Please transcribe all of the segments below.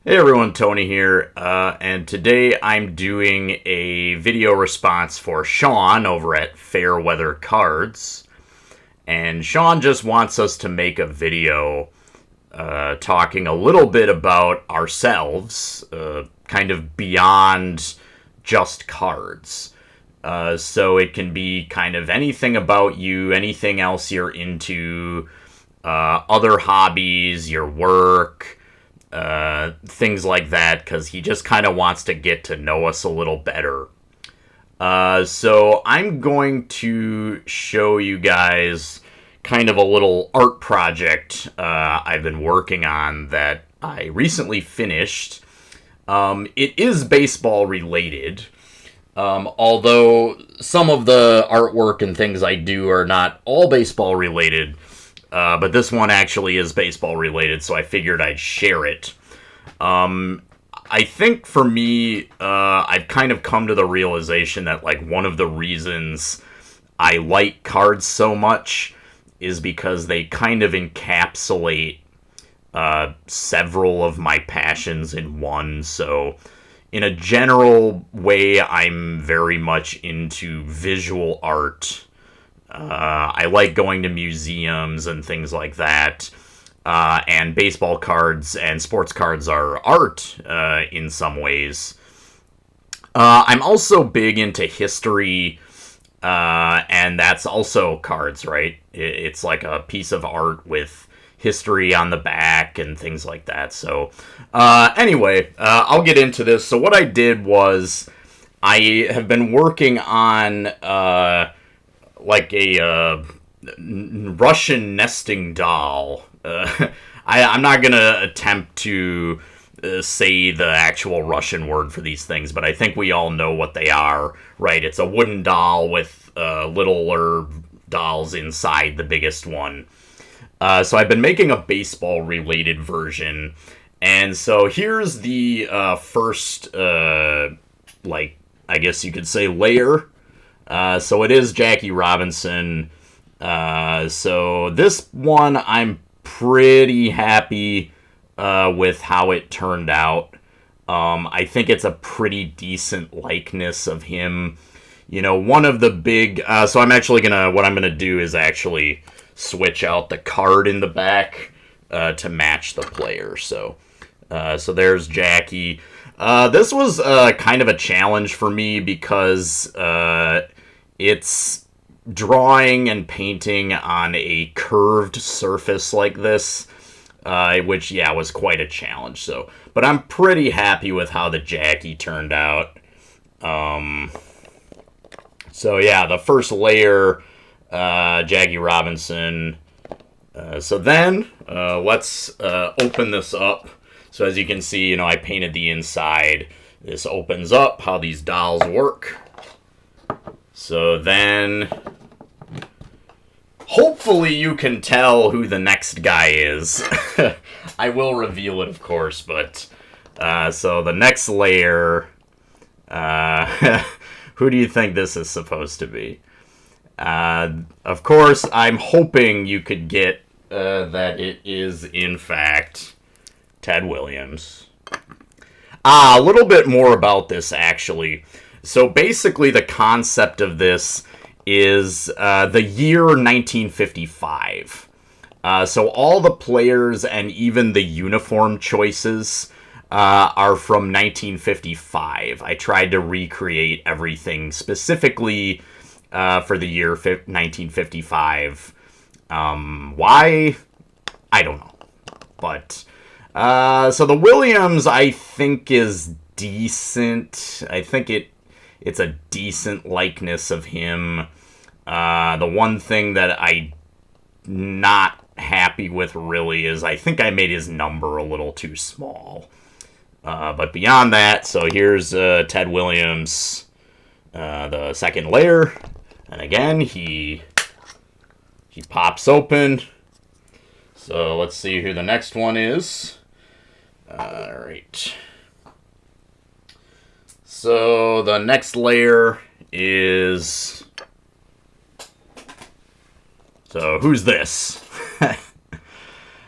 Hey everyone, Tony here, and today I'm doing a video response for Sean over at Fairweather Cards. And Sean just wants us to make a video talking a little bit about ourselves, kind of beyond just cards. So it can be kind of anything about you, anything else you're into, other hobbies, your work, things like that, because he just kind of wants to get to know us a little better. So I'm going to show you guys kind of a little art project I've been working on that I recently finished. It is baseball related, although some of the artwork and things I do are not all baseball related. But this one actually is baseball related, so I figured I'd share it. I think for me, I've kind of come to the realization that like one of the reasons I like cards so much is because they kind of encapsulate several of my passions in one. So, in a general way, I'm very much into visual art. I like going to museums and things like that. And baseball cards and sports cards are art in some ways. I'm also big into history, and that's also cards, right? It's like a piece of art with history on the back and things like that. So, anyway, I'll get into this. So, what I did was I have been working on like a Russian nesting doll. I'm not gonna attempt to say the actual Russian word for these things, but I think we all know what they are, right? It's a wooden doll with littler dolls inside the biggest one. So I've been making a baseball-related version, and so here's the first, like, I guess you could say layer. So it is Jackie Robinson. So this one I'm pretty happy with how it turned out. I think it's a pretty decent likeness of him. You know, one of the big. So I'm actually gonna. What I'm gonna do is actually switch out the card in the back to match the player. So there's Jackie. This was kind of a challenge for me because it's drawing and painting on a curved surface like this, which, yeah, was quite a challenge. So, but I'm pretty happy with how the Jackie turned out. So, yeah, the first layer, Jackie Robinson. So then, let's open this up. So as you can see, you know, I painted the inside. This opens up how these dolls work. So then, hopefully you can tell who the next guy is. I will reveal it, of course, but so the next layer, who do you think this is supposed to be? Of course, I'm hoping you could get that it is, in fact, Ted Williams. A little bit more about this, actually. So basically, the concept of this is the year 1955. So all the players and even the uniform choices are from 1955. I tried to recreate everything specifically for the year 1955. Why? I don't know. But, so the Williams, I think, is decent. I think it's a decent likeness of him. The one thing that I'm not happy with really is I think I made his number a little too small. But beyond that, so here's Ted Williams, the second layer. And again, he pops open. So let's see who the next one is. Alright. So the next layer is... So who's this?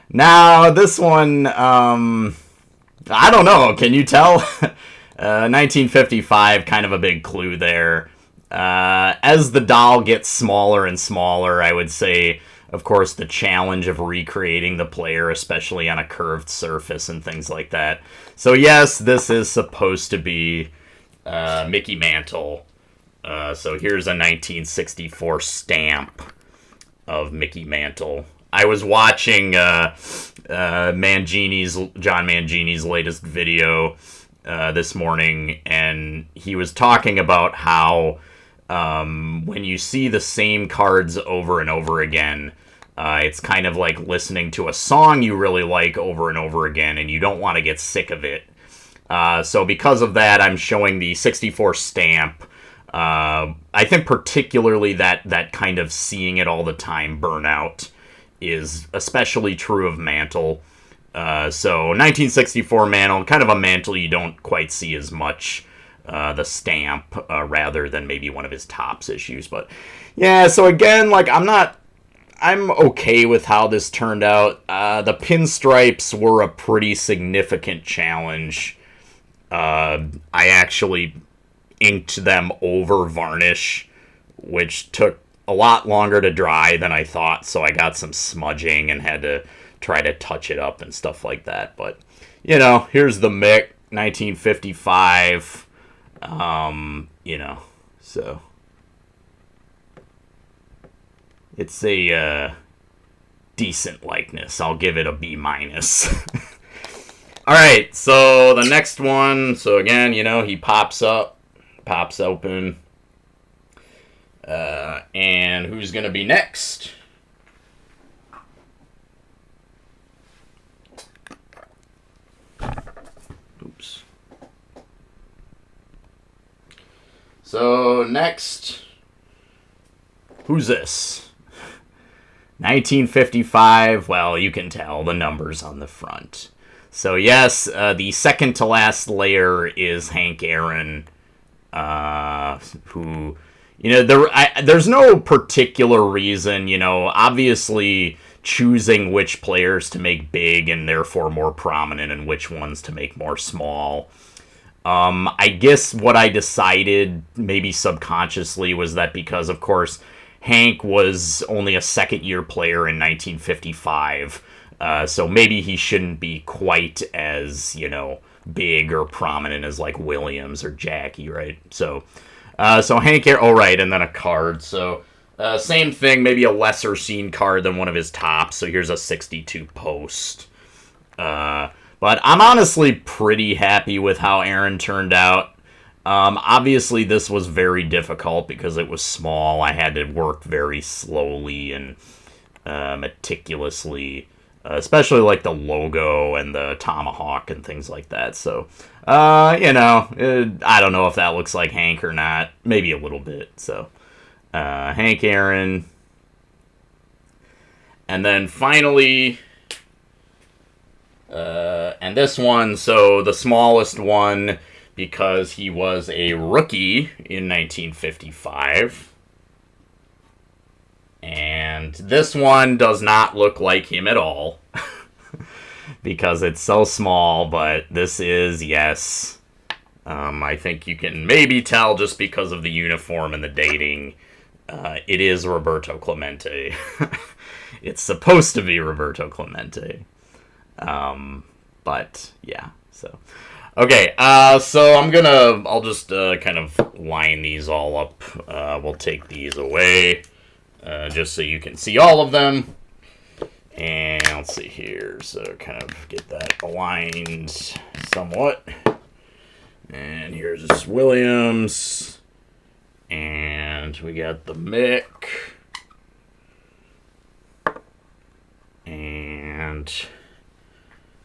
Now, this one, I don't know. Can you tell? 1955, kind of a big clue there. As the doll gets smaller and smaller, I would say, of course, the challenge of recreating the player, especially on a curved surface and things like that. So yes, this is supposed to be Mickey Mantle. So here's a 1964 stamp of Mickey Mantle. I was watching John Mangini's latest video this morning, and he was talking about how when you see the same cards over and over again, it's kind of like listening to a song you really like over and over again, and you don't want to get sick of it. So because of that, I'm showing the 64 stamp. I think particularly that kind of seeing it all the time burnout is especially true of Mantle. So 1964 Mantle, kind of a Mantle you don't quite see as much, the stamp, rather than maybe one of his Topps issues. But yeah, so again, like I'm okay with how this turned out. The pinstripes were a pretty significant challenge. I actually inked them over varnish, which took a lot longer to dry than I thought, so I got some smudging and had to try to touch it up and stuff like that. But, you know, here's the Mick, 1955, so it's a decent likeness. I'll give it a B-. Alright, so the next one, so again, he pops open. And who's going to be next? Oops. So next, who's this? 1955. Well, you can tell the numbers on the front. So yes, the second to last layer is Hank Aaron, who, there's no particular reason, obviously choosing which players to make big and therefore more prominent and which ones to make more small. I guess what I decided, maybe subconsciously, was that because, of course, Hank was only a second-year player in 1955, so maybe he shouldn't be quite as, big or prominent as, like, Williams or Jackie, right? So Hank here, right, and then a card. So, same thing, maybe a lesser seen card than one of his Topps. So here's a 62 post. But I'm honestly pretty happy with how Aaron turned out. Obviously, this was very difficult because it was small. I had to work very slowly and meticulously, especially like the logo and the tomahawk and things like that. So, I don't know if that looks like Hank or not. Maybe a little bit. So, Hank Aaron. And then finally, and this one, so the smallest one, because he was a rookie in 1955. And this one does not look like him at all. Because it's so small, but this is, yes. I think you can maybe tell just because of the uniform and the dating. It is Roberto Clemente. It's supposed to be Roberto Clemente. But, yeah, so. Okay, so I'll just kind of line these all up. We'll take these away, just so you can see all of them. And let's see here, so kind of get that aligned somewhat. And here's this Williams. And we got the Mick. And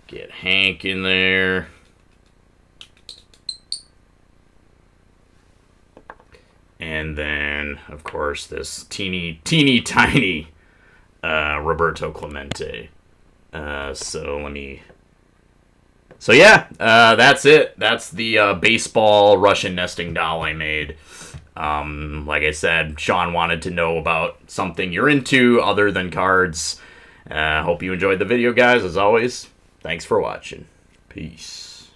get Hank in there. And then, of course, this teeny tiny Roberto Clemente. So yeah, that's it. That's the baseball Russian nesting doll I made. Like I said, Sean wanted to know about something you're into other than cards. Hope you enjoyed the video, guys. As always, thanks for watching. Peace.